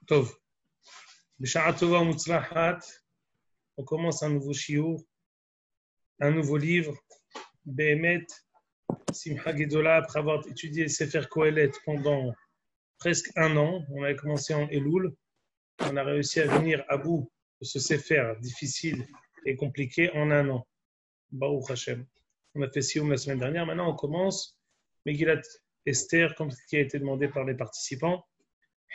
Tov. B'sha'a tova u'mutzlachat. On commence un nouveau shiur, un nouveau livre. Behemet, Simcha Gedola, après avoir étudié Sefer Kohelet pendant presque un an. On avait commencé en Elul. On a réussi à venir à bout de ce Sefer difficile et compliqué en un an. Baruch Hashem. On a fait Sioum la semaine dernière. Maintenant, on commence Megillat Esther, comme ce qui a été demandé par les participants.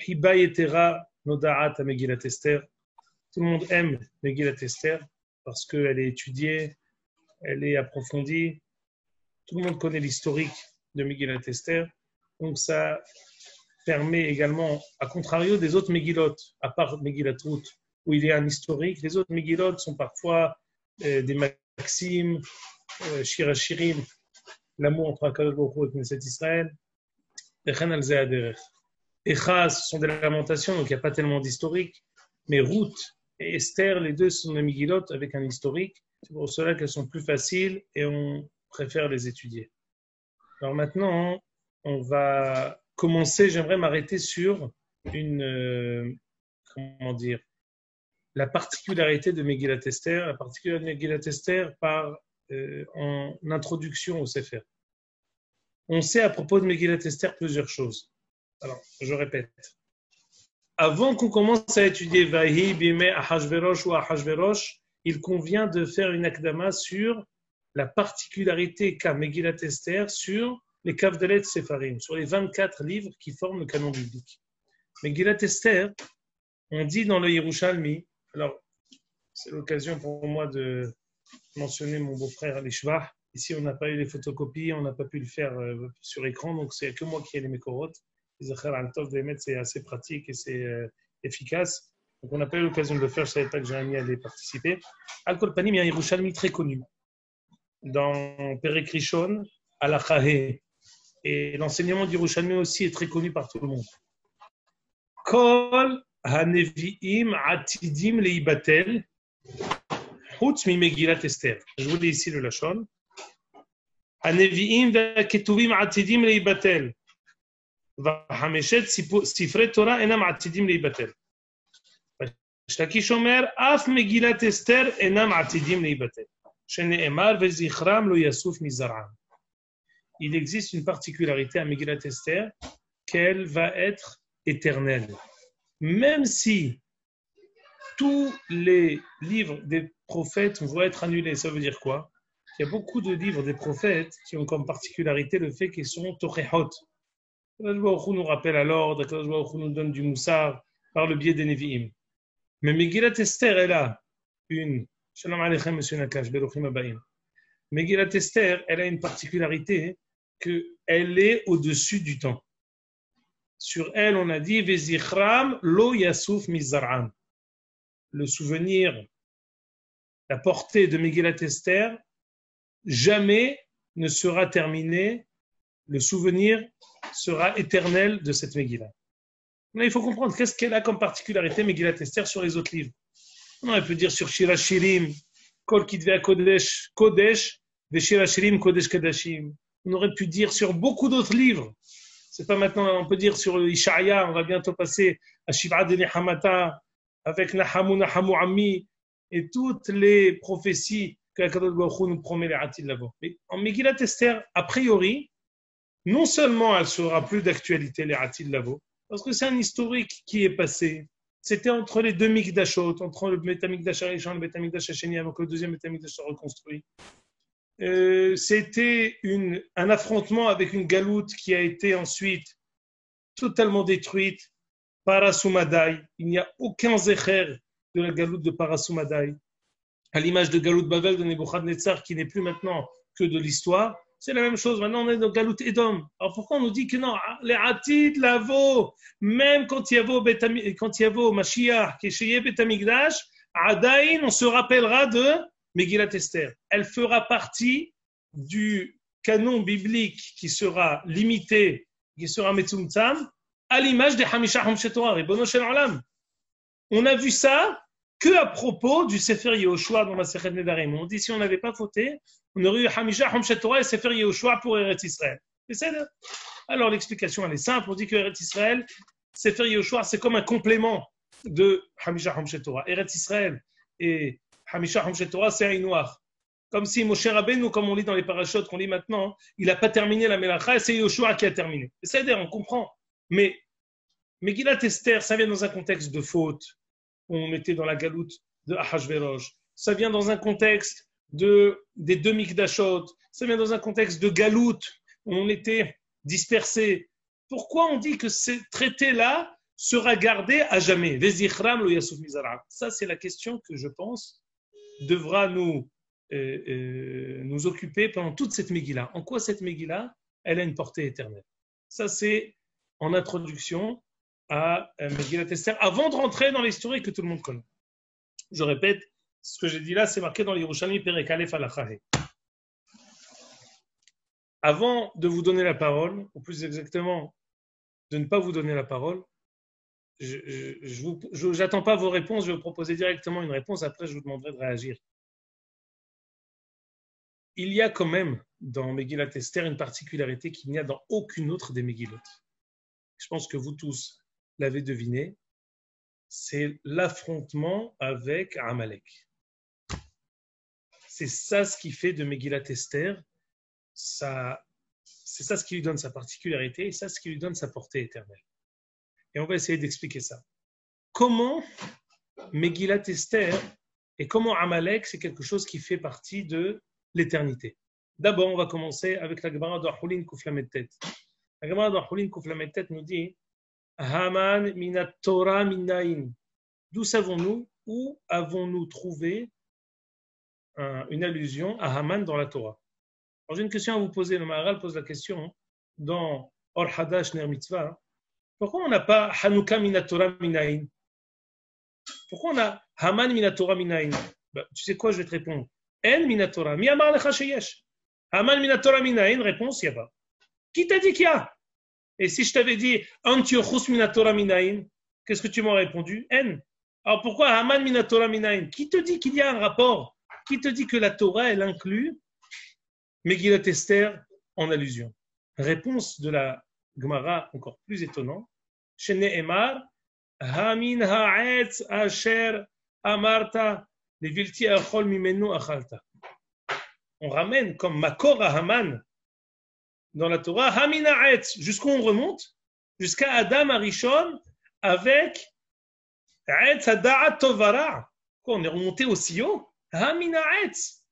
Hiba Yetera Noda'at à Megillat Esther. Tout le monde aime Megillat Esther parce qu'elle est étudiée, elle est approfondie. Tout le monde connaît l'historique de Megillat Esther. Donc, ça permet également, à contrario des autres Megillot, à part Megillat Ruth, où il y a un historique, les autres Megillot sont parfois des maximes, Shir HaShirim, l'amour entre HaKadosh Baruch Hu et Knesset Israël, Echen al Zeh Haderech. Echa, ce sont des lamentations, donc il n'y a pas tellement d'historique, mais Ruth et Esther, les deux sont des Megillot avec un historique. C'est pour cela qu'elles sont plus faciles et on préfère les étudier. Alors maintenant, on va commencer, j'aimerais m'arrêter sur la particularité de Megillat Esther, la particularité de Megillat Esther en introduction au Sefer. On sait à propos de Megillat Esther plusieurs choses. Alors, je répète. Avant qu'on commence à étudier Vahi, Bimeh, Ahashverosh ou Ahashverosh, il convient de faire une akdama sur la particularité qu'a Megillat Esther sur les Kavdalet Sefarim, sur les 24 livres qui forment le canon biblique. Megillat Esther, on dit dans le Yerushalmi, alors c'est l'occasion pour moi de mentionner mon beau-frère Lishvah. Ici, on n'a pas eu les photocopies, on n'a pas pu le faire sur écran, donc c'est que moi qui ai les Mekorot. C'est assez pratique et c'est efficace. Donc on n'a pas eu l'occasion de le faire, je ne savais pas que Jérémie allait participer. Al-Kol Panim, il y a un Yerushalmi très connu. Dans Perek Rishon, Al-Achahé. Et l'enseignement d'Yerushalmi aussi est très connu par tout le monde. Kol ha-nevi'im atidim leibatel chutz mi-Megillat Esther. Je vous lis ici le Lachon. Ha-nevi'im ve'aketuvim atidim leibatel. וחמשת ספרי תורה אינם עתידים להיבטל. שתקיש אומר, אף מגילת אסתר אינם עתידים להיבטל. שנאמר, וזכרם לא יסוף מזרעם. Il existe une particularité à Megillat Esther, qu'elle va être éternelle. Même si tous les livres des prophètes vont être annulés, ça veut dire quoi? Il y a beaucoup de livres des prophètes qui ont comme particularité le fait qu'ils sont torehot. Akadosh Baruch Hu nous rappelle à l'ordre, Akadosh Baruch Hu nous donne du moussar par le biais des Nevi'im. Mais Megillat Esther, elle a une... Shalom Aleichem, Monsieur Nakash, Beruchim Abayim. Megillat Esther, elle a une particularité qu'elle est au-dessus du temps. Sur elle, on a dit Vezichram lo yasuf mizar'am. Le souvenir, la portée de Megillat Esther, jamais ne sera terminé. Le souvenir sera éternel de cette Megillah. Mais il faut comprendre qu'est-ce qu'elle a comme particularité Megillat Esther sur les autres livres. On aurait pu dire sur Shir HaShirim, Kol Kitvei Kodesh, Kodesh, ve Shir HaShirim, Kodesh Kadashim. On aurait pu dire sur beaucoup d'autres livres. C'est pas maintenant, on peut dire sur Ishaïa, on va bientôt passer à Shiv'a de Nehamata, avec Nahamu Ammi, et toutes les prophéties que Akadosh Baruch Hu nous promet les Atid là-bas. Mais en Megillat Esther, a priori, non seulement elle sera plus d'actualité, les Atid Lavo, parce que c'est un historique qui est passé. C'était entre les deux Mikdashot, entre le Beth Amikdash Harishon et le Beth Amikdash Hasheni, avant que le deuxième Beth Amikdash soit reconstruit. C'était un affrontement avec une galoute qui a été ensuite totalement détruite. Parasumadai, il n'y a aucun zécher de la galoute de Parasumadai. À l'image de Galoute Bavel de Nebuchadnezzar, qui n'est plus maintenant que de l'histoire. C'est la même chose. Maintenant, on est dans Galout Edom. Alors pourquoi on nous dit que non, les Atid, Lavo, même quand il y a vos Mashiach, qui est chez Beth Amikdash, Adaïn, on se rappellera de Megillat Esther. Elle fera partie du canon biblique qui sera limité, qui sera Metzumtzam, à l'image des Hamisha Homshet Torah, Ribono Shel Olam. On a vu ça que à propos du Sefer Yehoshua dans la Sechet Nedarim. On dit si on n'avait pas fauté, on aurait eu Hamisha, Homshet Torah et Sefer Yehoshua pour Eretz Israël. Alors l'explication elle est simple, on dit que Eretz Israël, Sefer Yehoshua, c'est comme un complément de Hamisha Homshet Torah. Eretz Israël et Hamisha Homshet Torah, c'est un noir. Comme si Moshe Rabbeinu, comme on lit dans les parachutes qu'on lit maintenant, il n'a pas terminé la Melacha et c'est Yehoshua qui a terminé. C'est-à-dire, on comprend. Mais Megillat Esther, ça vient dans un contexte de faute, où on était dans la galoute de Ahashverosh. Ça vient dans un contexte des deux Mikdashot. Ça vient dans un contexte de galoute, où on était dispersés. Pourquoi on dit que ce traité-là sera gardé à jamais? Vezichram lo Yasuf Mizara. Ça, c'est la question que je pense devra nous occuper pendant toute cette Megillah. En quoi cette Megillah, elle a une portée éternelle? Ça, c'est en introduction à Megillat Esther, avant de rentrer dans l'historique que tout le monde connaît. Je répète, ce que j'ai dit là, c'est marqué dans l'Yerushalmi Perek Aleph Halacha. Avant de vous donner la parole, ou plus exactement, de ne pas vous donner la parole, je n'attends pas vos réponses, je vais vous proposer directement une réponse, après je vous demanderai de réagir. Il y a quand même dans Megillat Esther une particularité qu'il n'y a dans aucune autre des Megillot. Je pense que vous tous l'avez deviné, c'est l'affrontement avec Amalek. C'est ça ce qui fait de Megillat Esther, c'est ça ce qui lui donne sa particularité et ça ce qui lui donne sa portée éternelle. Et on va essayer d'expliquer ça. Comment Megillat Esther et comment Amalek, c'est quelque chose qui fait partie de l'éternité. D'abord, on va commencer avec la Gemara de Hulin Kuf Lamed Tet. La Gemara de Hulin Kuf Lamed Tet nous dit Haman minat Torah minayin. D'où savons-nous, où avons-nous trouvé une allusion à Haman dans la Torah? Alors j'ai une question à vous poser. Le Maharal pose la question dans Or Hadash Ner Mitzvah. Pourquoi on n'a pas Hanouka minat Torah minayin? Pourquoi on a Haman minat Torah minayin? Tu sais quoi, je vais te répondre. En minat Torah. Mi amar lecha sheyesh. Haman minat Torah minayin, réponse, il n'y a pas. Qui t'a dit qu'il y a? Et si je t'avais dit Antiochus minat Torah minayin, qu'est-ce que tu m'aurais répondu? En. Alors pourquoi Haman minat Torah minayin? Qui te dit qu'il y a un rapport? Qui te dit que la Torah, elle inclut Megillat Esther en allusion? Réponse de la Gemara encore plus étonnante. Shene Emar, Hamin ha'etz asher amarta levilti achol mimenu achalta. On ramène comme Makor à Haman dans la Torah, Hamin ha'etz, jusqu'où on remonte? Jusqu'à Adam Arishon avec Etz Hada'at Tovara. On est remonté aussi haut. Hamin ha'etz.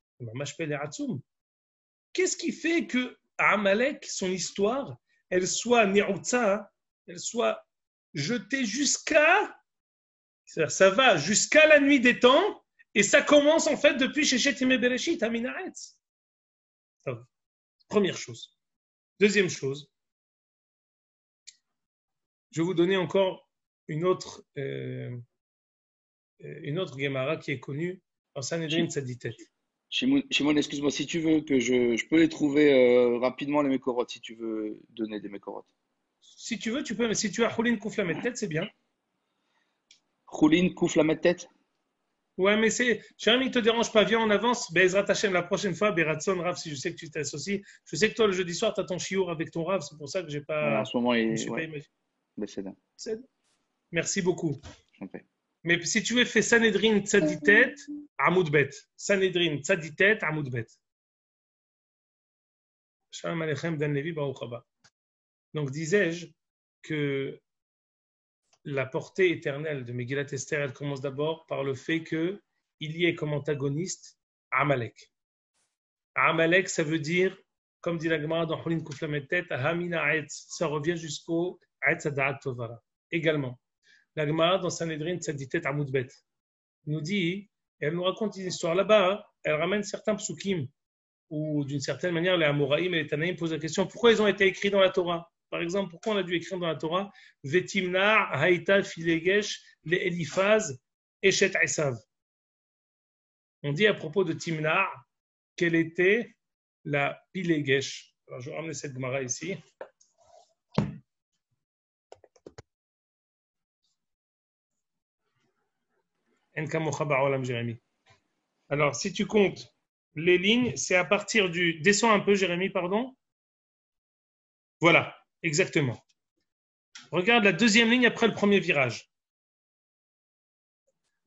Qu'est-ce qui fait que Amalek, son histoire, elle soit ne'utza, elle soit jetée jusqu'à, ça va jusqu'à la nuit des temps, et ça commence en fait depuis Sheshet Yemei Bereshit, Hamin ha'etz. Première chose. Deuxième chose, je vais vous donner encore une autre Gemara qui est connue en Sanhedrin Tzaditet. Shimon, excuse-moi, si tu veux que je peux les trouver rapidement, les Mekorot, si tu veux donner des Mekorot. Si tu veux, tu peux, mais si tu as Hulin Kuf Lamed Tet, c'est bien. Hulin Kuf Lamed Tet? Ouais, mais Jérémy, ne te dérange pas, viens en avance. Bezrat Hashem, la prochaine fois, Beratson, Rav, si je sais que tu t'associes. Je sais que toi, le jeudi soir, tu as ton chiour avec ton Rav, c'est pour ça que j'ai pas. Ouais, en ce moment, je me suis pas imaginé. Merci beaucoup. Mais si tu veux, fais Sanhedrin Tzaditet, Amoud Bet. Sanhedrin Tzaditet, Amoud Bet. Shalom Aleichem, Dan Levi, Baruch Haba. Donc, disais-je que la portée éternelle de Megillat Esther, elle commence d'abord par le fait qu'il y ait comme antagoniste Amalek. Amalek, ça veut dire, comme dit la Gemara dans Hulin Kuf Lamed Tet, Hamina Aetz, ça revient jusqu'au Aetz Hada'at Tovara. Également, la Gemara dans Sanhedrin Tzaditet Amoud Bet nous dit, elle nous raconte une histoire là-bas, elle ramène certains psukim, où d'une certaine manière, les Amoraïm et les Tanaïm posent la question, pourquoi ils ont été écrits dans la Torah? Par exemple, pourquoi on a dû écrire dans la Torah Vetimnar, Haïta, Filegesh, les Eliphaz, Eshet Esav. On dit à propos de Timnar qu'elle était la Pilegesh. Alors, je vais ramener cette Gemara ici. Jérémy. Alors, si tu comptes les lignes, c'est à partir du. Descends un peu, Jérémy, pardon. Voilà. Exactement. Regarde la deuxième ligne après le premier virage.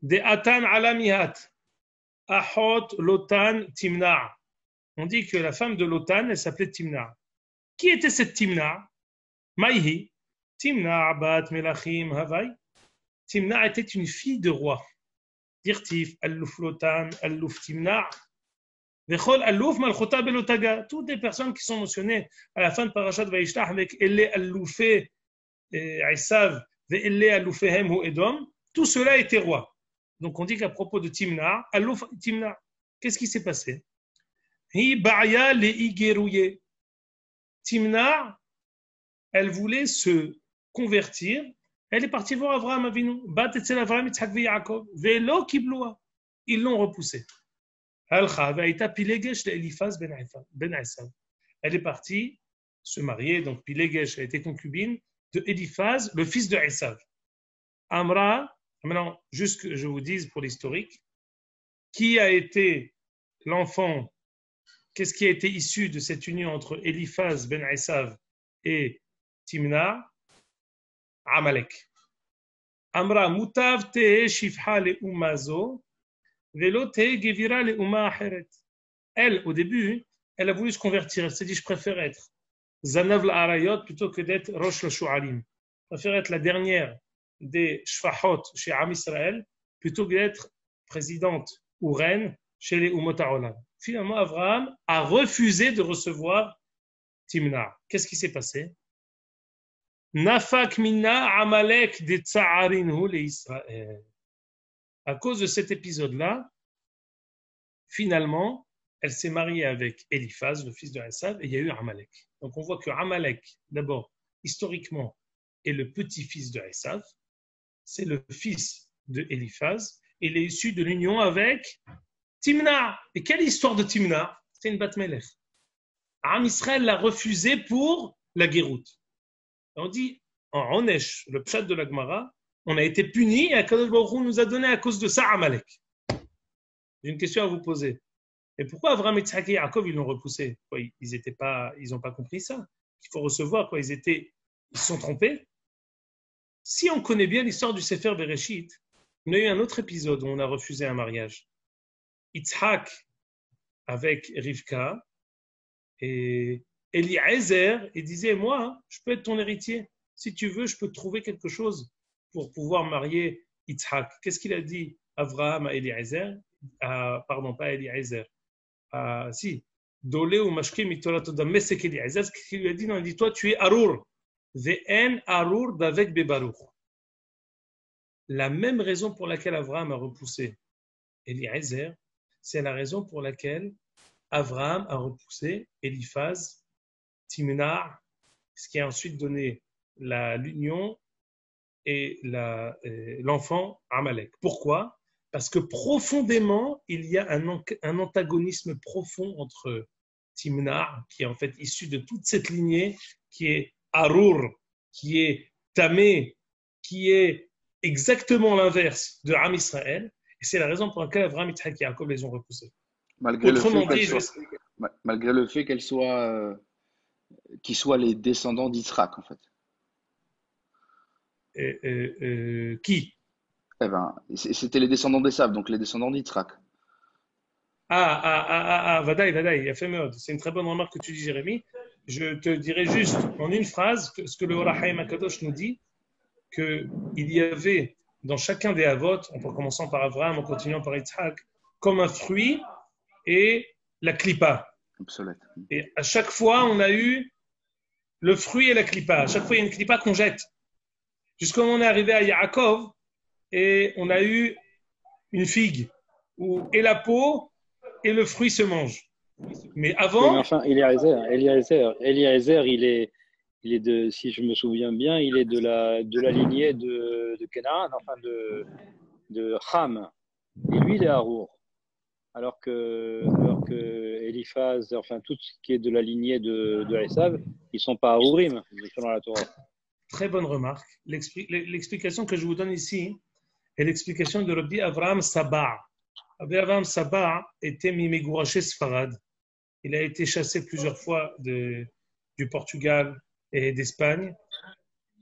De atan alamihat. Ahot lotan timna. On dit que la femme de Lotan, elle s'appelait Timna. Qui était cette Timna? Maïhi. Timna bat melachim havai. Timna était une fille de roi. Dirtif, Allouf Lotan, Allouf Timna. Vechol Allouf malchota belotaga. Toutes les personnes qui sont mentionnées à la fin de Parashat Vayishlach avec Elle Alloufé Isav, Elle Alloufehem ou Edom, tout cela était roi. Donc on dit qu'à propos de Timna, Allouf Timna, qu'est-ce qui s'est passé? Timna, elle voulait se convertir. Elle est partie voir Avraham Avinu. Ils l'ont repoussée. Elle est partie se marier. Donc Pilegesh a été concubine de Eliphaz, le fils de Esav. Amra, maintenant, juste que je vous dise pour l'historique, qui a été l'enfant? Qu'est-ce qui a été issu de cette union entre Eliphaz ben Esav et Timna? Amalek. Amra mutav tehe shifha le umazo velo tehe gevira le uma acheret. Elle, au début, elle a voulu se convertir. Elle s'est dit, je préfère être Zanav l'Arayot plutôt que d'être Rosh le Shu'alim. Je préfère être la dernière des Shfahot chez Am Israël plutôt que d'être présidente ou reine chez les Umot HaOlam. Finalement, Abraham a refusé de recevoir Timna. Qu'est-ce qui s'est passé? Nafak minna Amalek de Tsa'arinhu le Israël. À cause de cet épisode-là, finalement, elle s'est mariée avec Eliphaz, le fils de Esav, et il y a eu Amalek. Donc on voit que Amalek, d'abord, historiquement, est le petit-fils de Esav, c'est le fils de Eliphaz, et il est issu de l'union avec Timna. Et quelle histoire de Timna? C'est une Bat Melech. Am Israël l'a refusé pour la guéroute. On dit, en Onesh, le pshat de la Gemara, on a été puni et Akadosh Baruch Hu nous a donné à cause de ça Amalek. J'ai une question à vous poser. Et pourquoi Avraham, Yitzhak et Yaakov, ils l'ont repoussé? Quoi, ils n'ont pas compris ça. Il faut recevoir, quoi, ils se sont trompés. Si on connaît bien l'histoire du Sefer Bereshit, il y a eu un autre épisode où on a refusé un mariage. Yitzhak avec Rivka et Eliezer, il disait, moi, je peux être ton héritier. Si tu veux, je peux te trouver quelque chose pour pouvoir marier Yitzhak. Qu'est-ce qu'il a dit Avraham à Eliezer? Pardon, pas Eliezer. Si. Dolé ou Mashke Mitoratodam, mais c'est qu'Eliezer, ce qu'il lui a dit, non, il dit, toi, tu es Arur. Ve'en Arur d'avec Bebaruch. La même raison pour laquelle Avraham a repoussé Eliezer, c'est la raison pour laquelle Avraham a repoussé Eliphaz, Timna, ce qui a ensuite donné l'union et l'enfant Amalek. Pourquoi? Parce que profondément, il y a un antagonisme profond entre Timna, qui est en fait issu de toute cette lignée, qui est Arur, qui est Tamé, qui est exactement l'inverse de Am Israël. Et c'est la raison pour laquelle Avraham, Yitzhak et Yaakov les ont repoussés. Malgré le fait qu'ils soient les descendants d'Yitzhak, en fait. Qui? Eh ben, c'était les descendants d'Esav, donc les descendants d'Yitzhak. Vadaï, il a fait merde. C'est une très bonne remarque que tu dis, Jérémy. Je te dirais juste en une phrase ce que le Or HaChaim HaKadosh nous dit, qu'il y avait dans chacun des Avot, en commençant par Avraham, en continuant par Yitzhak, comme un fruit et la klipa. Obsolète. Et à chaque fois, on a eu le fruit et la klipa. À chaque fois, il y a une klipa qu'on jette. Jusqu'au moment où on est arrivé à Yaakov, et on a eu une figue, où et la peau et le fruit se mangent. Mais avant... Oui, mais enfin, Eliezer, il est de, si je me souviens bien, il est de la lignée de Canaan, enfin de Ham. Et lui, il est Harour. Alors que Eliphaz, enfin tout ce qui est de la lignée de Esav, ils ne sont pas Harourim, selon la Torah. Très bonne remarque. L'explication que je vous donne ici est l'explication de Rabbi Avraham Saba. Rabbi Avraham Saba était Mimegouraché Sfarad. Il a été chassé plusieurs fois du Portugal et d'Espagne.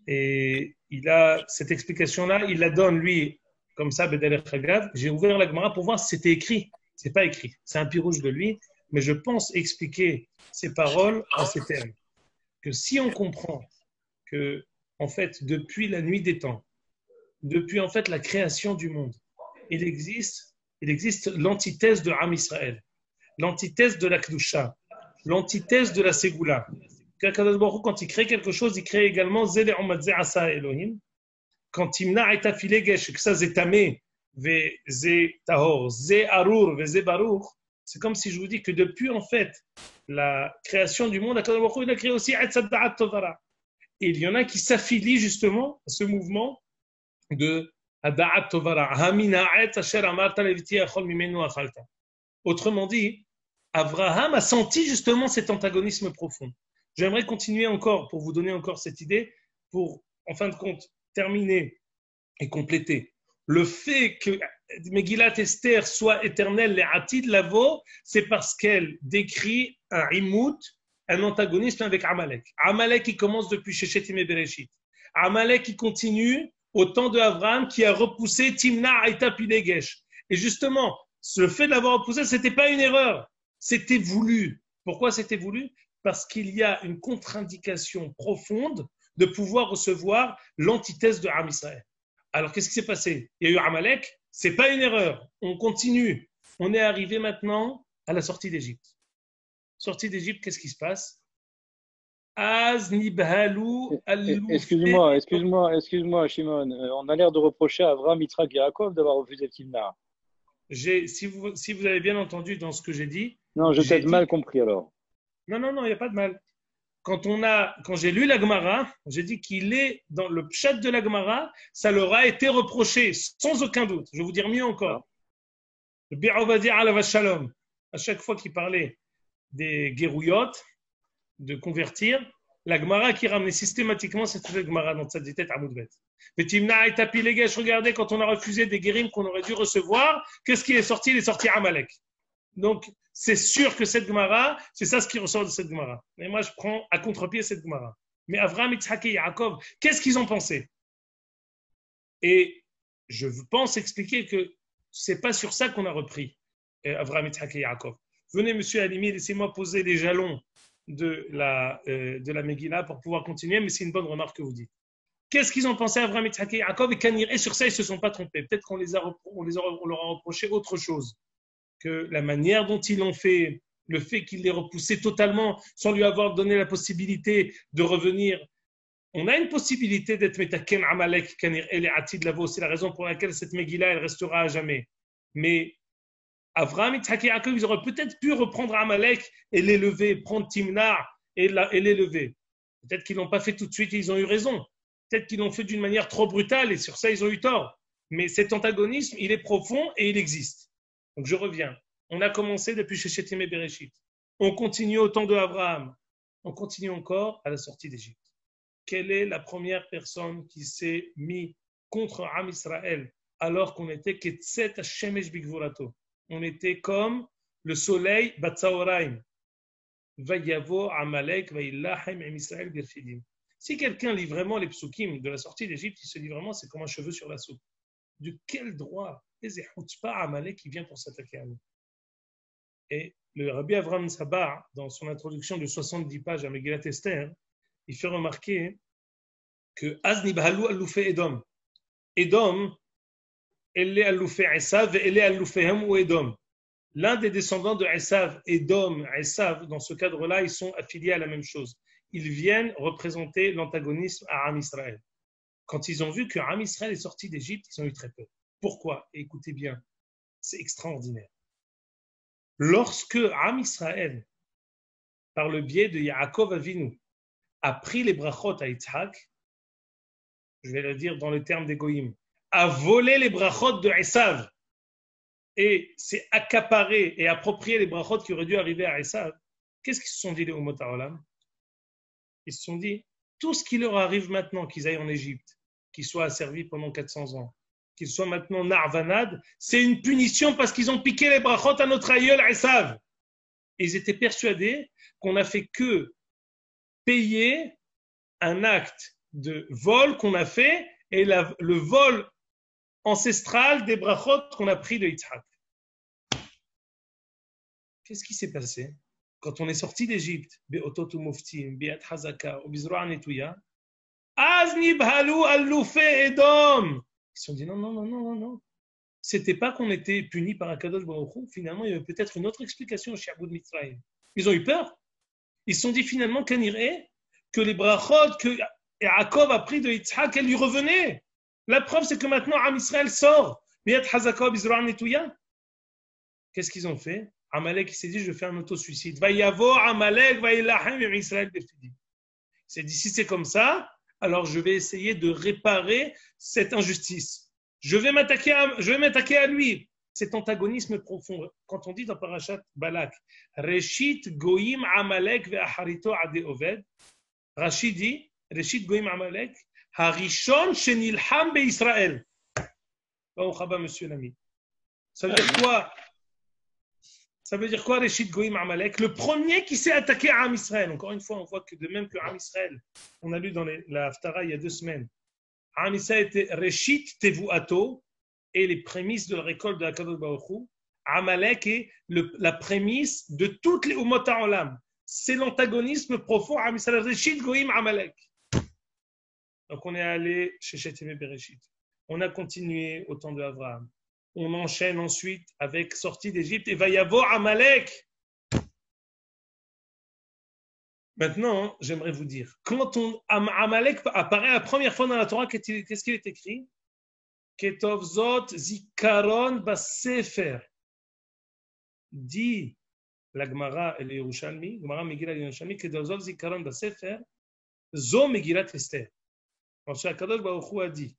Et il a cette explication-là, il la donne, lui, comme ça, Bedel Chagav. J'ai ouvert la Gemara pour voir si c'était écrit. C'est pas écrit. C'est un pirouge de lui. Mais je pense expliquer ces paroles en ces termes. Que si on comprend que, en fait, depuis la nuit des temps, depuis, en fait, la création du monde, il existe l'antithèse de Am Israël, l'antithèse de la Kedusha, l'antithèse de la Ségoula. Quand il crée quelque chose, il crée également Zele Omadze Asa Elohim. Quand il n'a pas filé gesh, que ça c'est tamé, ve tahor, ze arur, ve baruch, c'est comme si je vous dis que depuis en fait la création du monde, il a créé aussi Etzad Da'at Tovara. Et il y en a qui s'affilient justement à ce mouvement de Da'at Tovara. Autrement dit, Abraham a senti justement cet antagonisme profond. J'aimerais continuer encore pour vous donner encore cette idée, pour en fin de compte terminer et compléter. Le fait que Megillat Esther soit éternelle, les Atid Lavo, c'est parce qu'elle décrit un imout, un antagonisme avec Amalek. Amalek qui commence depuis Shechet et Bereshit. Amalek qui continue au temps de Abraham qui a repoussé Timna Aïta Pilegesh. Et justement, le fait de l'avoir repoussé, ce n'était pas une erreur, c'était voulu. Pourquoi c'était voulu? Parce qu'il y a une contre-indication profonde de pouvoir recevoir l'antithèse de Am Israël. Alors, qu'est-ce qui s'est passé? Il y a eu Amalek, ce n'est pas une erreur. On continue. On est arrivé maintenant à la sortie d'Égypte. Sortie d'Égypte, qu'est-ce qui se passe? Excuse-moi, Shimon. On a l'air de reprocher à Avraham, Yitzhak et Yaakov d'avoir refusé Timna. Si vous avez bien entendu dans ce que j'ai dit. Non, j'ai peut-être mal compris alors. Non, il n'y a pas de mal. Quand j'ai lu la Gemara, j'ai dit qu'il est dans le pshat de la Gemara, ça leur a été reproché, sans aucun doute. Je vais vous dire mieux encore. Le Bi'ovadi alav shalom, à chaque fois qu'il parlait des guérouillottes, de convertir, la Gemara qui ramenait systématiquement, c'était la Gemara dans sa tête à Moudbet. Mais Timna et Tapi Legesh, regardez, quand on a refusé des guérims qu'on aurait dû recevoir, qu'est-ce qui est sorti? Il est sorti Amalek. Donc, c'est sûr que cette Gemara, c'est ça ce qui ressort de cette Gemara. Et moi, je prends à contre-pied cette Gemara. Mais Avraham, Yitzhak et Yaakov, qu'est-ce qu'ils ont pensé? Et je pense expliquer que c'est pas sur ça qu'on a repris Avraham, Yitzhak et Yaakov. Venez, monsieur Halimi, laissez-moi poser les jalons de la Megillah pour pouvoir continuer, mais c'est une bonne remarque que vous dites. Qu'est-ce qu'ils ont pensé Avraham, Yitzhak et Yaakov? Et sur ça, ils ne se sont pas trompés. Peut-être qu'on leur a reproché autre chose. Que la manière dont ils l'ont fait, le fait qu'il les repoussé totalement sans lui avoir donné la possibilité de revenir. On a une possibilité d'être Metaken Amalek, Kanir El Atid Lavo, c'est la raison pour laquelle cette Megillah, elle restera à jamais. Mais Avraham, Yitzhak et Yaakov, ils auraient peut-être pu reprendre Amalek et l'élever, prendre Timna et l'élever. Peut-être qu'ils ne l'ont pas fait tout de suite et ils ont eu raison. Peut-être qu'ils l'ont fait d'une manière trop brutale et sur ça, ils ont eu tort. Mais cet antagonisme, il est profond et il existe. Donc je reviens. On a commencé depuis Shechet et Bereshit. On continue au temps de Abraham. On continue encore à la sortie d'Égypte. Quelle est la première personne qui s'est mise contre Am Israël alors qu'on était Ketzet Hashemesh Bigvurato? On était comme le soleil Batsaoraim. Vayavo Amalek Vayilahem Em Israël Birfidim. Si quelqu'un lit vraiment les psukim de la sortie d'Égypte, il se dit vraiment c'est comme un cheveu sur la soupe. De quel droit c'est Chutzpah Amalek qui vient pour s'attaquer à nous? Et le Rabbi Avraham Sabar, dans son introduction de 70 pages à Megillat Esther, il fait remarquer que Azni Bahalou Alloufé Edom. Edom, elle est Alloufé Esav et elle est Allouféhem ou Edom. L'un des descendants de Esav, Edom, Esav, dans ce cadre-là, ils sont affiliés à la même chose. Ils viennent représenter l'antagonisme à Am Israël. Quand ils ont vu que Am Israël est sorti d'Égypte, ils ont eu très peur. Pourquoi? Écoutez bien, c'est extraordinaire. Lorsque Am Israël, par le biais de Yaakov Avinu, a pris les brachot à Yitzhak, je vais le dire dans le terme d'Egoïm, a volé les brachot de Esav et s'est accaparé et approprié les brachot qui auraient dû arriver à Esav, qu'est-ce qu'ils se sont dit les Umot HaOlam? Ils se sont dit, tout ce qui leur arrive maintenant, qu'ils aillent en Égypte, qu'ils soient asservis pendant 400 ans, qu'ils soient maintenant narvanades, c'est une punition parce qu'ils ont piqué les brachot à notre aïeul Esav. Et ils étaient persuadés qu'on n'a fait que payer un acte de vol qu'on a fait et le vol ancestral des brachot qu'on a pris de Yitzhak. Qu'est-ce qui s'est passé quand on est sorti d'Égypte? Be'otot u'moftim, bi'at hazaka, u'bizro'a netouya. Az nibhalu al-lufe Edom. Ils se sont dit non. C'était pas qu'on était puni par Akadosh Baruch Hu. Finalement, il y avait peut-être une autre explication au Shi'abud Mitzrayim. Ils ont eu peur. Ils se sont dit finalement que les brachot que Yaakov a pris de Yitzhak, elles lui revenaient. La preuve, c'est que maintenant, Am Israël sort. Bi'at hazaka, u'bizro'a netouya. Qu'est-ce qu'ils ont fait? Amalek s'est dit, je vais faire un auto-suicide. Va y avoir Amalek, va y lachem et Israël. Il s'est dit, si c'est comme ça, alors je vais essayer de réparer cette injustice. Je vais m'attaquer à lui. Cet antagonisme profond. Quand on dit dans Parashat Balak, Reshit goyim Amalek ve'acharito ade oved, Rashi dit, Reshit goyim Amalek, harishon shenilham be'Israël. Baruch haba, monsieur l'ami. Ça veut dire quoi? Ça veut dire quoi, Reshit Goïm Amalek? Le premier qui s'est attaqué à Am Israël. Encore une fois, on voit que de même que Am Israël, on a lu dans la Haftara il y a 2 semaines, Am Israël était Reshit Tevuato et les prémices de la récolte de la Kadosh Baruch Hu. Amalek est la prémisse de toutes les Umot HaOlam. C'est l'antagonisme profond à Am Israël. Reshit Goïm Amalek. Donc on est allé chez Shetemé Bereshit. On a continué au temps de Abraham. On enchaîne ensuite avec sortie d'Égypte et va y avoir Amalek. Maintenant, j'aimerais vous dire, quand Amalek apparaît la première fois dans la Torah, qu'est-ce qu'il est écrit? Ketov Zot Zikaron Basefer. Dit la Gemara et le Yerushalmi, Gemara Megillah et Yerushalmi, Ketov Zot Zikaron Basefer, Zo Megillat Esther. Parce que Akadosh Baruch Hu a dit,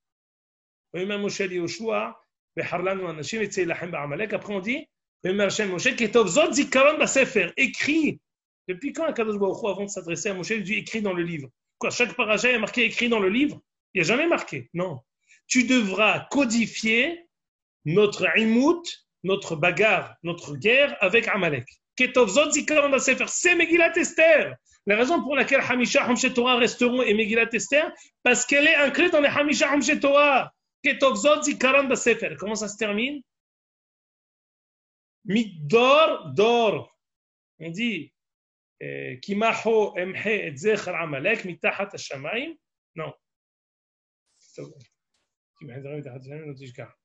Oima Moshe Yoshua, après on dit écrit. Depuis quand Akadosh Baruch Hu, avant de s'adresser à Moshe, il dit écrit dans le livre? Quoi, chaque paracha est marqué écrit dans le livre? Il n'y a jamais marqué. Non. Tu devras codifier notre imout, notre bagarre, notre guerre avec Amalek. C'est Megillat Esther. La raison pour laquelle Hamisha Hamshet Torah resteront et Megillat Esther, parce qu'elle est incluse dans les Hamisha Hamshet Torah. Comment ça se termine? Midor, dor. On dit Kimaho emhe et zecher Amalek mitahat hashamayim. Non.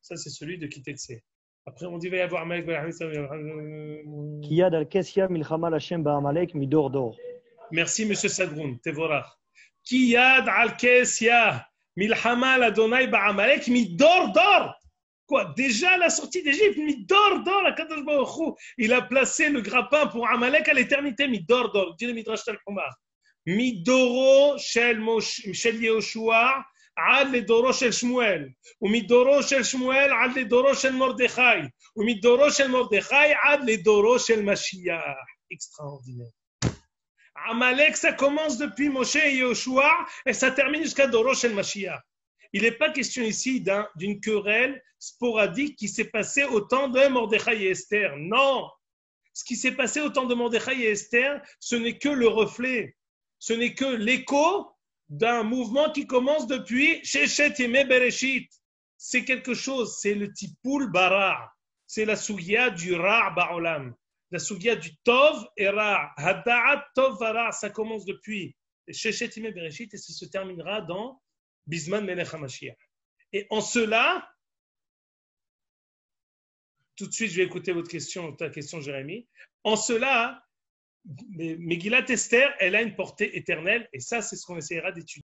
Ça, c'est celui de Kitetse. Après, on dit va y avoir Amalek. Kiyad al-Kessia milchama l'Hashem ba'Amalek midor dor. Merci, monsieur Sadroun. Tevorach. Kiyad al-Kessia. Milchama l'Adonai ba'Amalek midor dor. Quoi? Déjà à la sortie d'Égypte, midor dor, Akadosh Baruch Hu, il a placé le grappin pour Amalek à l'éternité, midor dor. Dit le Midrash Tanhuma. Midoro shel Yehoshua ad ledoro shel Shmuel, ou midoro shel Shmuel ad ledoro shel Mordechai, ou midoro shel Mordechai ad ledoro shel Mashiach. Extraordinaire. Amalek, ça commence depuis Moshe et Yehoshua et ça termine jusqu'à Dorosh el Mashiach. Il n'est pas question ici d'une querelle sporadique qui s'est passée au temps de Mordechai et Esther. Non! Ce qui s'est passé au temps de Mordechai et Esther, ce n'est que le reflet, ce n'est que l'écho d'un mouvement qui commence depuis Sheshet Yemei Bereshit. C'est quelque chose, c'est le Tipoul Bara, c'est la Sougia du Ra' Ba'olam. La Sougia du Tov et Ra. Hada'at Tov Vara, ça commence depuis Sheshet Yemei Bereshit et ça se terminera dans Bisman Melech HaMashiach. Et en cela, tout de suite, je vais écouter ta question, Jérémie. En cela, Megillat Esther, elle a une portée éternelle et ça, c'est ce qu'on essaiera d'étudier.